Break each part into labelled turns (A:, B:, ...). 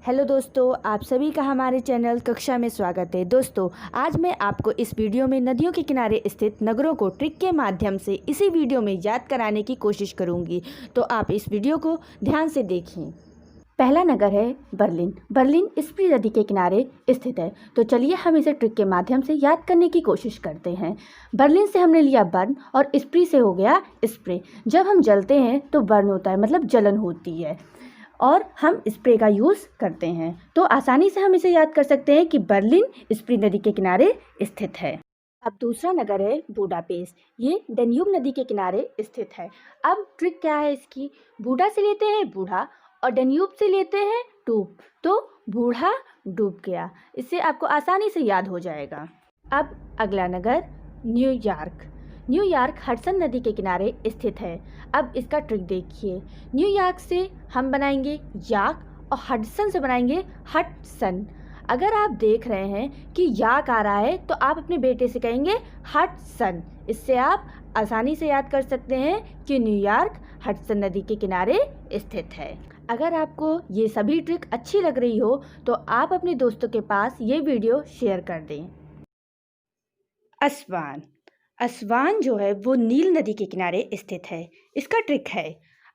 A: Hello दोस्तों, आप सभी का हमारे चैनल कक्षा में स्वागत है। दोस्तों, आज मैं आपको इस वीडियो में नदियों के किनारे स्थित नगरों को ट्रिक के माध्यम से इसी वीडियो में याद कराने की कोशिश करूंगी, तो आप इस वीडियो को ध्यान से देखें। पहला नगर है बर्लिन। बर्लिन स्प्री नदी के किनारे स्थित है। तो चलिए हम इसे ट्रिक के माध्यम से याद करने की कोशिश करते हैं। बर्लिन से हमने लिया बर्न और स्प्री से हो गया स्प्रे। जब हम जलते हैं तो बर्न होता है, मतलब जलन होती है, और हम स्प्रे का यूज़ करते हैं। तो आसानी से हम इसे याद कर सकते हैं कि बर्लिन स्प्री नदी के किनारे स्थित है। अब दूसरा नगर है बुडापेस्ट। ये डेन्यूब नदी के किनारे स्थित है। अब ट्रिक क्या है इसकी? बूढ़ा से लेते हैं बूढ़ा और डेन्यूब से लेते हैं डूब, तो बूढ़ा डूब गया। इससे आपको आसानी से याद हो जाएगा। अब अगला नगर न्यूयॉर्क। न्यूयॉर्क हडसन नदी के किनारे स्थित है। अब इसका ट्रिक देखिए। न्यूयॉर्क से हम बनाएंगे याक और हडसन से बनाएंगे हटसन। अगर आप देख रहे हैं कि याक आ रहा है तो आप अपने बेटे से कहेंगे हटसन। इससे आप आसानी से याद कर सकते हैं कि न्यूयॉर्क हडसन नदी के किनारे स्थित है। अगर आपको ये सभी ट्रिक अच्छी लग रही हो तो आप अपने दोस्तों के पास ये वीडियो शेयर कर दें। अस्वान। अस्वान जो है वो नील नदी के किनारे स्थित है। इसका ट्रिक है,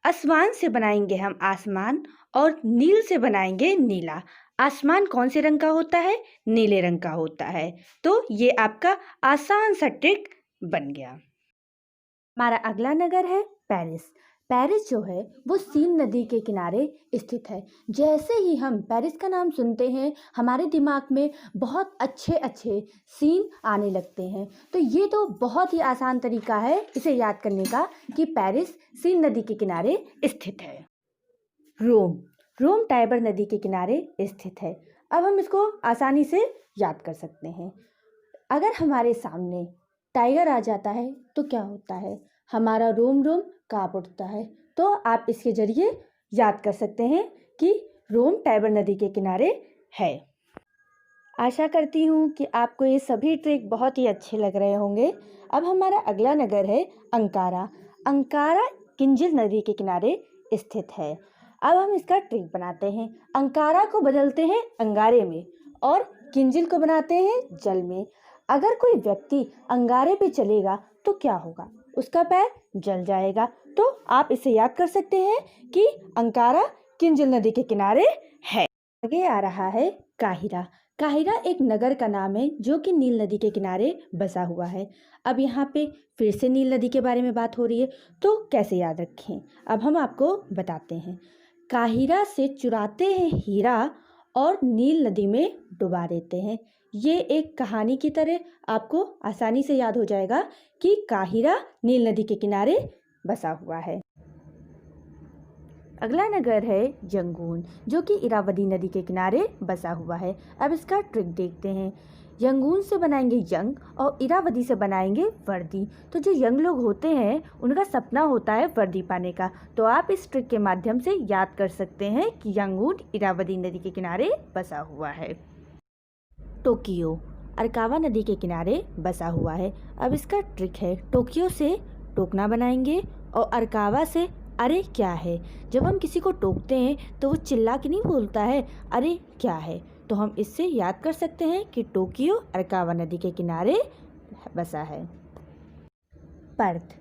A: अस्वान से बनाएंगे हम आसमान और नील से बनाएंगे नीला। आसमान कौन से रंग का होता है? नीले रंग का होता है। तो ये आपका आसान सा ट्रिक बन गया। हमारा अगला नगर है पेरिस। पेरिस जो है वो सीन नदी के किनारे स्थित है। जैसे ही हम पेरिस का नाम सुनते हैं हमारे दिमाग में बहुत अच्छे अच्छे सीन आने लगते हैं। तो ये तो बहुत ही आसान तरीका है इसे याद करने का कि पेरिस सीन नदी के किनारे स्थित है। रोम। रोम टाइबर नदी के किनारे स्थित है। अब हम इसको आसानी से याद कर सकते हैं। अगर हमारे सामने टाइगर आ जाता है तो क्या होता है? हमारा रोम रोम कांप उठता है। तो आप इसके जरिए याद कर सकते हैं कि रोम टाइबर नदी के किनारे है। आशा करती हूँ कि आपको ये सभी ट्रिक बहुत ही अच्छे लग रहे होंगे। अब हमारा अगला नगर है अंकारा। अंकारा किंजल नदी के किनारे स्थित है। अब हम इसका ट्रिक बनाते हैं। अंकारा को बदलते हैं अंगारे में और किंजल को बनाते हैं जल में। अगर कोई व्यक्ति अंगारे पे चलेगा तो क्या होगा? उसका पैर जल जाएगा। तो आप इसे याद कर सकते हैं कि अंकारा किंजल नदी के किनारे है। आगे आ रहा है काहिरा। काहिरा एक नगर का नाम है जो कि नील नदी के किनारे बसा हुआ है। अब यहाँ पे फिर से नील नदी के बारे में बात हो रही है, तो कैसे याद रखें? अब हम आपको बताते हैं। काहिरा से चुराते हैं हीरा और नील नदी में डुबा देते हैं। ये एक कहानी की तरह आपको आसानी से याद हो जाएगा कि काहिरा नील नदी के किनारे बसा हुआ है। अगला नगर है यंगून जो कि इरावदी नदी के किनारे बसा हुआ है। अब इसका ट्रिक देखते हैं। यंगून से बनाएंगे यंग और इरावदी से बनाएंगे वर्दी। तो जो यंग लोग होते हैं उनका सपना होता है वर्दी पाने का। तो आप इस ट्रिक के माध्यम से याद कर सकते हैं कि यंगून इरावदी नदी के किनारे बसा हुआ है। टोक्यो अरकावा नदी के किनारे बसा हुआ है। अब इसका ट्रिक है, टोक्यो से टोकना बनाएंगे और अरकावा से अरे क्या है। जब हम किसी को टोकते हैं तो वो चिल्ला के नहीं बोलता है अरे क्या है। तो हम इससे याद कर सकते हैं कि टोक्यो अरकावा नदी के किनारे बसा है। पर्थ।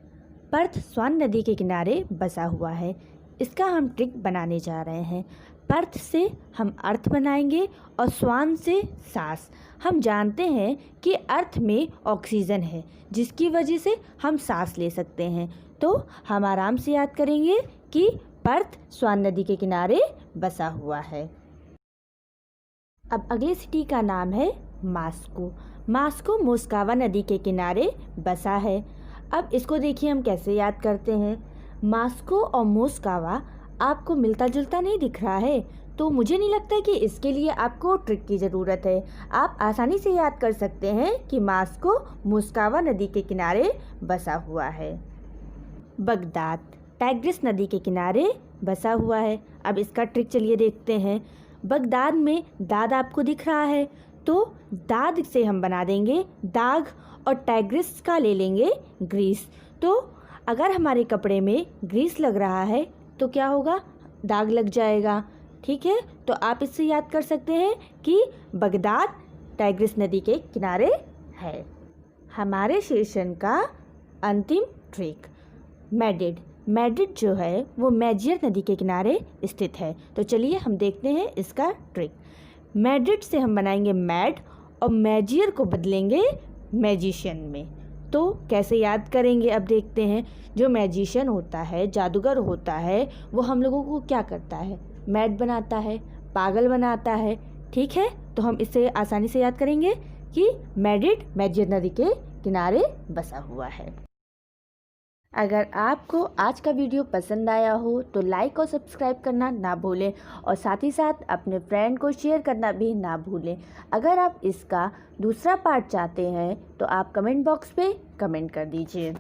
A: पर्थ स्वान नदी के किनारे बसा हुआ है। इसका हम ट्रिक बनाने जा रहे हैं। पर्थ से हम अर्थ बनाएंगे और स्वान से सांस। हम जानते हैं कि अर्थ में ऑक्सीजन है जिसकी वजह से हम सांस ले सकते हैं। तो हम आराम से याद करेंगे कि पर्थ स्वान नदी के किनारे बसा हुआ है। अब अगले सिटी का नाम है मास्को। मास्को मोस्कावा नदी के किनारे बसा है। अब इसको देखिए हम कैसे याद करते हैं। मास्को और मोस्कावा आपको मिलता जुलता नहीं दिख रहा है, तो मुझे नहीं लगता कि इसके लिए आपको ट्रिक की ज़रूरत है। आप आसानी से याद कर सकते हैं कि मास्को मोस्कावा नदी के किनारे बसा हुआ है। बगदाद टाइग्रिस नदी के किनारे बसा हुआ है। अब इसका ट्रिक चलिए देखते हैं। बगदाद में दाद आपको दिख रहा है, तो दाद से हम बना देंगे दाग और टाइग्रिस का ले लेंगे ग्रीस। तो अगर हमारे कपड़े में ग्रीस लग रहा है तो क्या होगा? दाग लग जाएगा। ठीक है, तो आप इससे याद कर सकते हैं कि बगदाद टाइग्रिस नदी के किनारे है। हमारे सेशन का अंतिम ट्रिक मैड्रिड। मैड्रिड जो है वो मैजियर नदी के किनारे स्थित है। तो चलिए हम देखते हैं इसका ट्रिक। मैड्रिड से हम बनाएंगे मैड और मैजियर को बदलेंगे मैजिशियन में। तो कैसे याद करेंगे, अब देखते हैं। जो मैजिशियन होता है, जादूगर होता है, वो हम लोगों को क्या करता है, मैड बनाता है, पागल बनाता है। ठीक है, तो हम इसे आसानी से याद करेंगे कि मैड्रिड मैजियर नदी के किनारे बसा हुआ है। अगर आपको आज का वीडियो पसंद आया हो तो लाइक और सब्सक्राइब करना ना भूलें और साथ ही साथ अपने फ्रेंड को शेयर करना भी ना भूलें। अगर आप इसका दूसरा पार्ट चाहते हैं तो आप कमेंट बॉक्स पे कमेंट कर दीजिए।